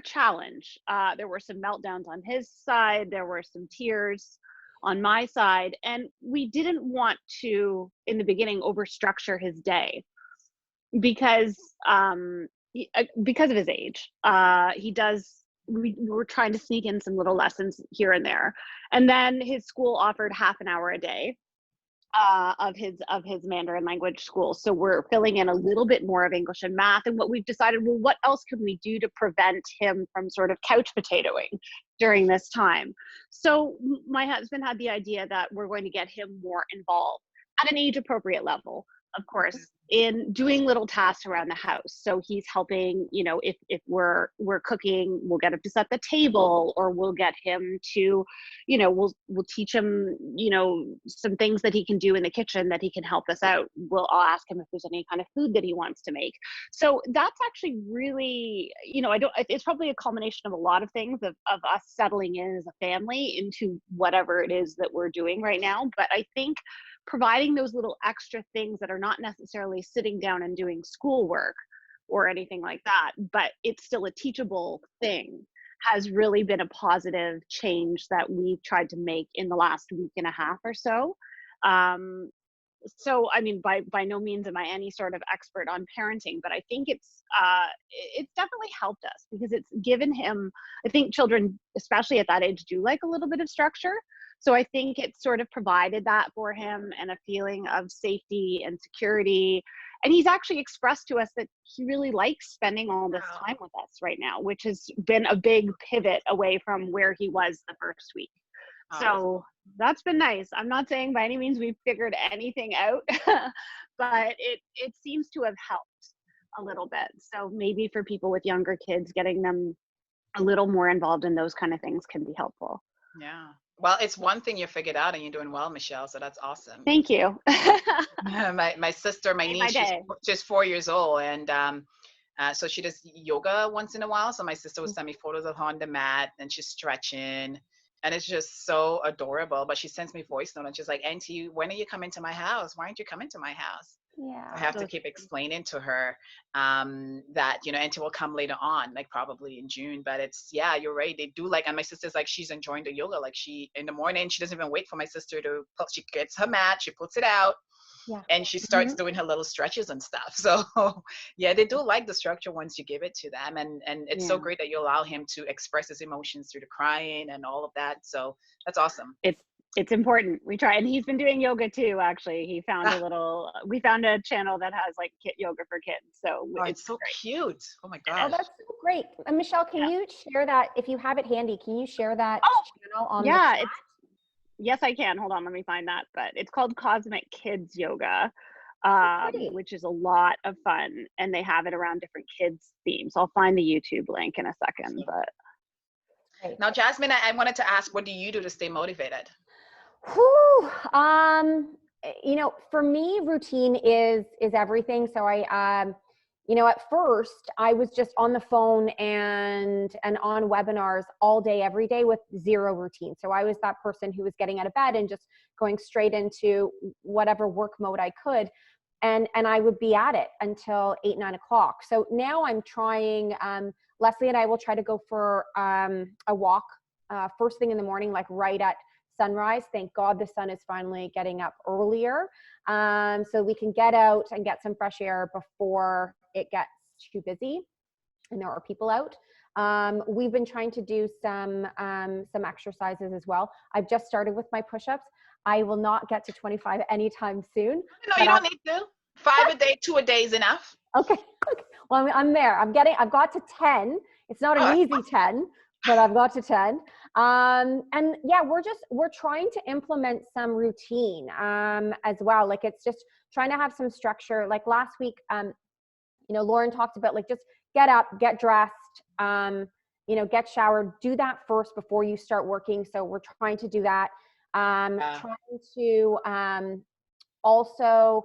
challenge. There were some meltdowns on his side. There were some tears on my side. And we didn't want to, in the beginning, overstructure his day because of his age. We were trying to sneak in some little lessons here and there. And then his school offered half an hour a day of his Mandarin language school. So we're filling in a little bit more of English and math. And what we've decided, well, what else can we do to prevent him from sort of couch potatoing during this time? So my husband had the idea that we're going to get him more involved at an age appropriate level, of course, in doing little tasks around the house. So he's helping, if we're cooking, we'll get him to set the table, or we'll get him to, we'll teach him, some things that he can do in the kitchen that he can help us out. I'll ask him if there's any kind of food that he wants to make. So that's actually really, it's probably a culmination of a lot of things of us settling in as a family into whatever it is that we're doing right now. But I think providing those little extra things that are not necessarily sitting down and doing schoolwork or anything like that, but it's still a teachable thing, has really been a positive change that we've tried to make in the last week and a half or so. So, I mean, by no means am I any sort of expert on parenting, but I think it's definitely helped us because it's given him, I think children, especially at that age, do like a little bit of structure. So I think it's sort of provided that for him and a feeling of safety and security. And he's actually expressed to us that he really likes spending all this time with us right now, which has been a big pivot away from where he was the first week. So that's been nice. I'm not saying by any means we've figured anything out, but it seems to have helped a little bit. So maybe for people with younger kids, getting them a little more involved in those kind of things can be helpful. Yeah. Well, it's one thing you figured out, and you're doing well, Michelle. So that's awesome. Thank you. My sister, my niece, she's 4 years old, and so she does yoga once in a while. So my sister would send me photos of her on the mat, and she's stretching, and it's just so adorable. But she sends me voice note, and she's like, "Auntie, when are you coming to my house? Why aren't you coming to my house?" Yeah. I have to keep explaining to her that, you know, and it will come later on, like probably in June. But it's, yeah, you're right. They do like, and my sister's like, she's enjoying the yoga. Like she, in the morning, she doesn't even wait for my sister to put, she gets her mat, she puts it out, Yeah. and she starts doing her little stretches and stuff. So yeah, they do like the structure once you give it to them. And it's so great that you allow him to express his emotions through the crying and all of that. So that's awesome. It's important. We try, and he's been doing yoga too. Actually, he found we found a channel that has like kit yoga for kids. So it's so cute. Oh my gosh. Oh, that's so great. And Michelle, can you share that if you have it handy? Can you share that channel on the chat? Yes, I can. Hold on, let me find that. But it's called Cosmic Kids Yoga, which is a lot of fun, and they have it around different kids themes. I'll find the YouTube link in a second. But now, Jasmine, I wanted to ask, what do you do to stay motivated? Whew. You know, for me, routine is everything. So you know, at first I was just on the phone and on webinars all day, every day with zero routine. So I was that person who was getting out of bed and just going straight into whatever work mode I could. And I would be at it until 8, 9 o'clock. So now I'm trying, Leslie and I will try to go for a walk first thing in the morning, like right at sunrise. Thank God the sun is finally getting up earlier, so we can get out and get some fresh air before it gets too busy and there are people out. We've been trying to do some exercises as well. I've just started with my push-ups. I will not get to 25 anytime soon. No, you don't need to. 5 a day, 2 a day is enough. Okay. Well, I'm there. I've got to 10. It's not an easy 10, but I've got to 10. And yeah, we're trying to implement some routine as well. Like it's just trying to have some structure. Like last week, you know, Lauren talked about like just get up, get dressed, you know, get showered, do that first before you start working. So we're trying to do that. Trying to also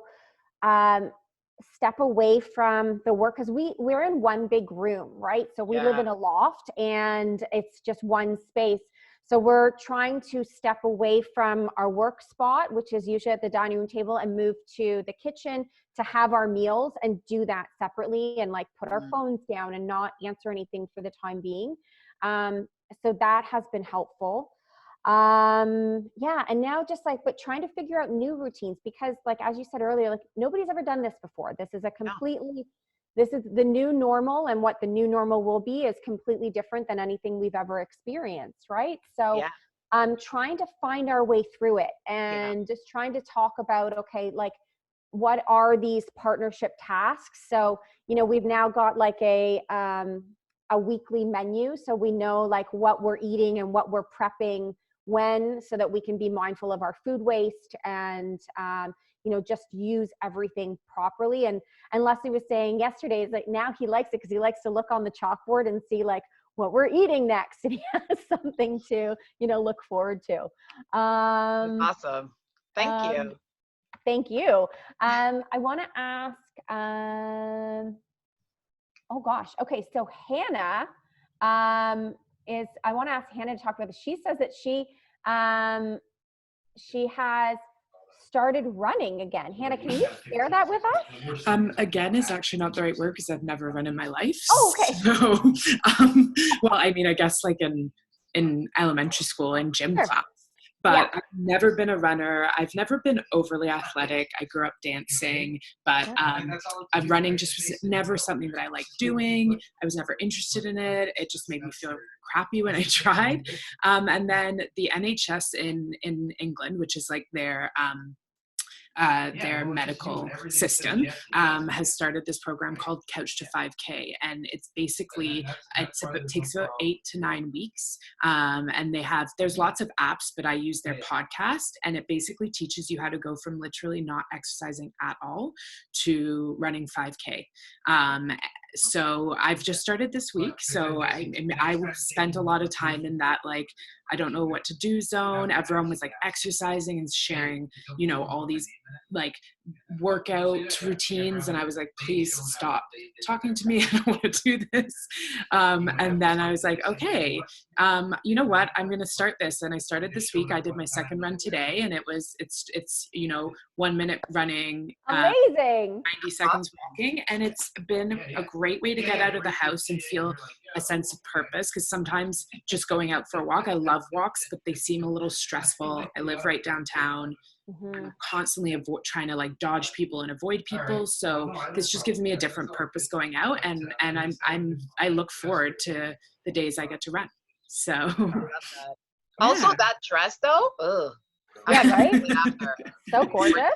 step away from the work, because we're in one big room, right? So we live in a loft and it's just one space. So we're trying to step away from our work spot, which is usually at the dining room table, and move to the kitchen to have our meals and do that separately and like put our phones down and not answer anything for the time being. So that has been helpful. Yeah. And now just like, but trying to figure out new routines, because like, as you said earlier, like nobody's ever done this before. This is this is the new normal, and what the new normal will be is completely different than anything we've ever experienced. Right. So trying to find our way through it and just trying to talk about, okay, like what are these partnership tasks? So, you know, we've now got like a weekly menu. So we know like what we're eating and what we're prepping when, so that we can be mindful of our food waste and, you know, just use everything properly. And Leslie was saying yesterday, is like now he likes it because he likes to look on the chalkboard and see like what we're eating next. And he has something to, you know, look forward to. Awesome. Thank you. Thank you. I want to ask, oh gosh. Okay. So Hannah, I want to ask Hannah to talk about this. She says that she has started running again. Hannah, can you share that with us? Again is actually not the right word because I've never run in my life. Oh, okay. So, well, I mean, I guess like in elementary school in gym class, but I've never been a runner. I've never been overly athletic. I grew up dancing, but running just was never something that I liked doing. I was never interested in it. It just made me feel crappy when I tried. And then the NHS in England, which is like their medical system, has started this program called Couch to 5K, and it's basically it takes about 8 to 9 weeks, and there's lots of apps, but I use their podcast, and it basically teaches you how to go from literally not exercising at all to running 5K. So I've just started this week, so I spent a lot of time in that like I don't know what to do zone. Everyone was like exercising and sharing, you know, all these like workout routines. And I was like, please stop talking to me. I don't want to do this. And then I was like, okay, you know what? I'm going to start this. And I started this week. I did my second run today, and it's, you know, 1 minute running, amazing, 90 seconds walking. And it's been a great way to get out of the house and feel a sense of purpose. Cause sometimes just going out for a walk, I love walks, but they seem a little stressful. I live right downtown. I'm constantly trying to like dodge people and avoid people. So this just gives me a different purpose going out. And I look forward to the days I get to run. So also that dress though. Ugh. Yeah, right? So gorgeous.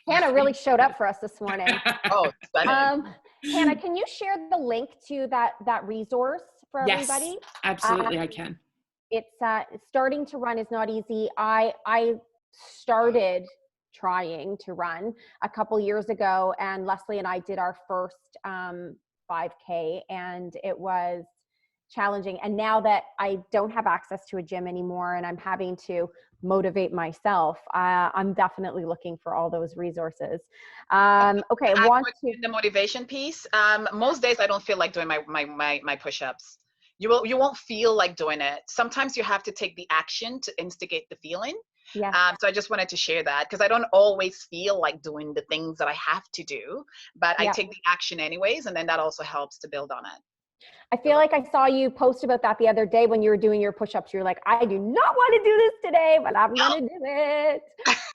Hannah really showed up for us this morning. Oh, Hannah, can you share the link to that resource for everybody? Yes, absolutely, I can. It's starting to run is not easy. I started trying to run a couple years ago, and Leslie and I did our first 5K, and it was challenging. And now that I don't have access to a gym anymore and I'm having to motivate myself, I'm definitely looking for all those resources. Okay, I want to the motivation piece. Most days I don't feel like doing my push-ups. You won't feel like doing it. Sometimes you have to take the action to instigate the feeling. Yeah. So I just wanted to share that, because I don't always feel like doing the things that I have to do, but I take the action anyways, and then that also helps to build on it. I feel like I saw you post about that the other day when you were doing your push-ups. You're like, I do not want to do this today, but I'm going to do it.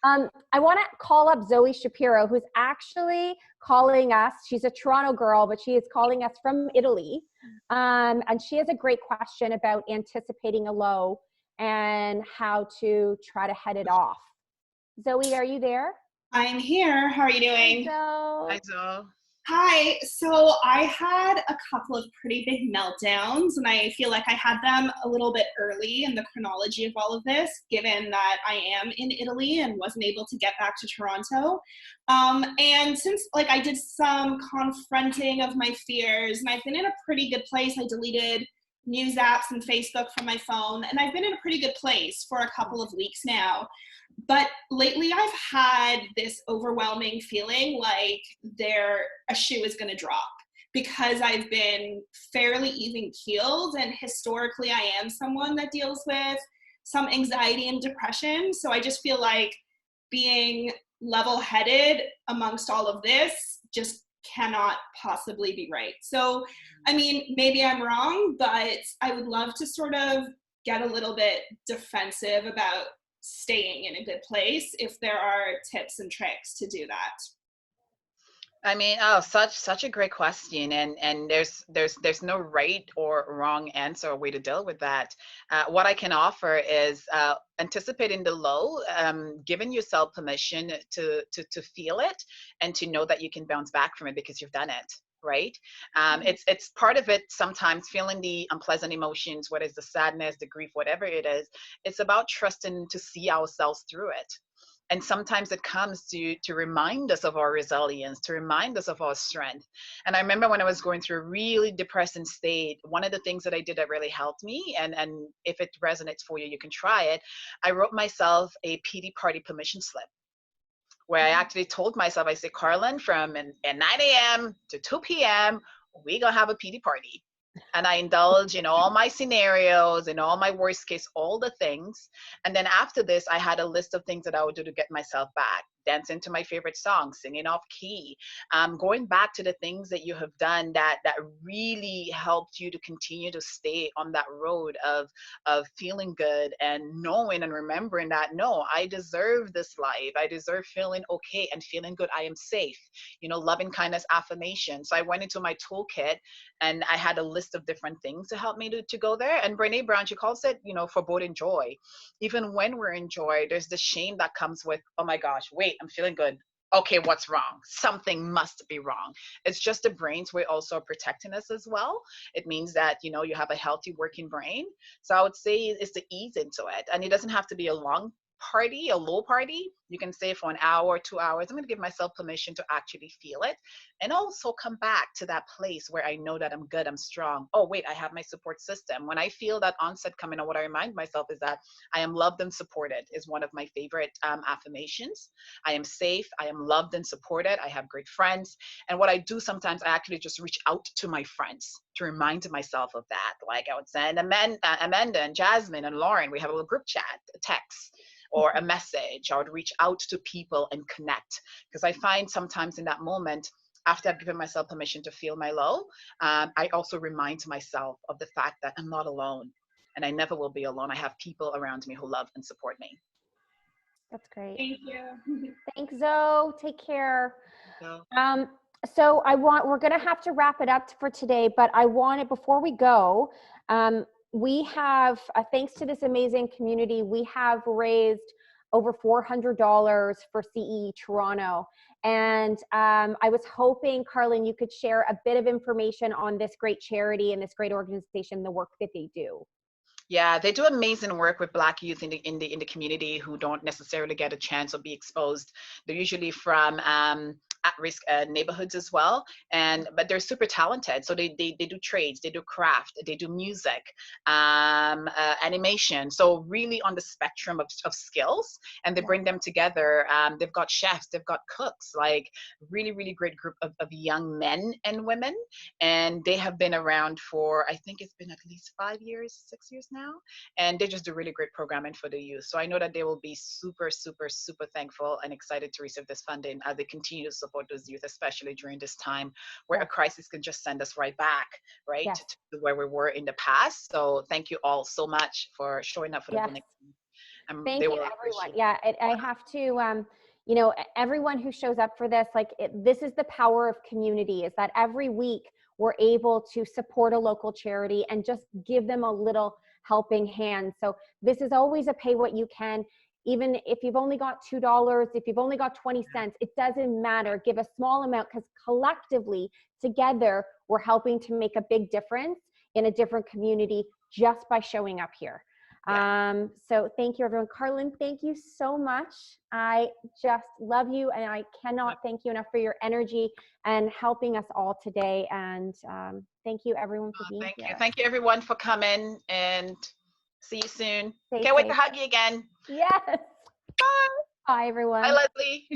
I want to call up Zoe Shapiro, who's actually calling us. She's a Toronto girl, but she is calling us from Italy. And she has a great question about anticipating a low and how to try to head it off. Zoe, are you there? I'm here. How are you doing? Hi, Zoe. Hi. So I had a couple of pretty big meltdowns, and I feel like I had them a little bit early in the chronology of all of this, given that I am in Italy and wasn't able to get back to Toronto. And since I did some confronting of my fears, and I've been in a pretty good place. I deleted news apps and Facebook from my phone, and I've been in a pretty good place for a couple of weeks now. But lately I've had this overwhelming feeling like a shoe is going to drop, because I've been fairly even keeled, and historically I am someone that deals with some anxiety and depression. So I just feel like being level-headed amongst all of this just cannot possibly be right. So, I mean, maybe I'm wrong, but I would love to sort of get a little bit defensive about staying in a good place, if there are tips and tricks to do that. I mean, such a great question, and there's no right or wrong answer or way to deal with that. What I can offer is anticipating the low, giving yourself permission to feel it, and to know that you can bounce back from it because you've done it. Right? It's part of it. Sometimes feeling the unpleasant emotions, whether it's the sadness, the grief, whatever it is, it's about trusting to see ourselves through it. And sometimes it comes to remind us of our resilience, to remind us of our strength. And I remember when I was going through a really depressing state, one of the things that I did that really helped me, and if it resonates for you, you can try it. I wrote myself a PD party permission slip, where I actually told myself, I said, Karlyn, from 9 a.m. to 2 p.m., we're going to have a PD party. And I indulge in all my scenarios, in all my worst case, all the things. And then after this, I had a list of things that I would do to get myself back. Dancing to my favorite song, singing off key, going back to the things that you have done that really helped you to continue to stay on that road of feeling good, and knowing and remembering that, no, I deserve this life. I deserve feeling okay and feeling good. I am safe. Loving kindness affirmation. So I went into my toolkit, and I had a list of different things to help me to go there. And Brené Brown, she calls it, foreboding joy. Even when we're in joy, there's the shame that comes with, oh my gosh, wait, I'm feeling good. Okay, what's wrong? Something must be wrong. It's just the brain's way also protecting us as well. It means that, you have a healthy working brain. So I would say it's to ease into it. And it doesn't have to be a long party, a low party, you can say for an hour, 2 hours, I'm going to give myself permission to actually feel it, and also come back to that place where I know that I'm good, I'm strong. Oh, wait, I have my support system. When I feel that onset coming on, what I remind myself is that I am loved and supported is one of my favorite affirmations. I am safe, I am loved and supported, I have great friends. And what I do sometimes, I actually just reach out to my friends to remind myself of that. Like I would send Amanda and Jasmine and Lauren, we have a little group chat, a text, or a message. I would reach out to people and connect, because I find sometimes in that moment, after I've given myself permission to feel my low, I also remind myself of the fact that I'm not alone, and I never will be alone. I have people around me who love and support me. That's great. Thank you. Thanks, Zoe. Take care. So, So we're going to have to wrap it up for today, but I wanted, before we go, we have, thanks to this amazing community, we have raised over $400 for CE Toronto. And I was hoping, Karlyn, you could share a bit of information on this great charity and this great organization, the work that they do. Yeah, they do amazing work with Black youth in the community who don't necessarily get a chance or be exposed. They're usually from at-risk neighborhoods as well, but they're super talented. So they do trades, they do craft, they do music, animation. So really on the spectrum of skills, and they bring them together. They've got chefs, they've got cooks, like really, really great group of young men and women. And they have been around for, I think it's been at least 5 years, 6 years now. And they just do really great programming for the youth. So I know that they will be super, super, super thankful and excited to receive this funding as they continue to support those youth, especially during this time where a crisis can just send us right back, right, to where we were in the past. So thank you all so much for showing up for the donation. Thank you, everyone. Yeah, I have to, you know, everyone who shows up for this, like this is the power of community, is that every week we're able to support a local charity and just give them a little helping hand. So this is always a pay what you can. Even if you've only got $2, if you've only got 20 cents, it doesn't matter. Give a small amount, because collectively, together, we're helping to make a big difference in a different community just by showing up here. So thank you, everyone. Karlyn, thank you so much. I just love you, and I cannot thank you enough for your energy and helping us all today. And thank you, everyone, for being here. Thank you, everyone, for coming, and see you soon. Can't wait to hug you again. Yes. Bye. Bye, everyone. Bye, Leslie.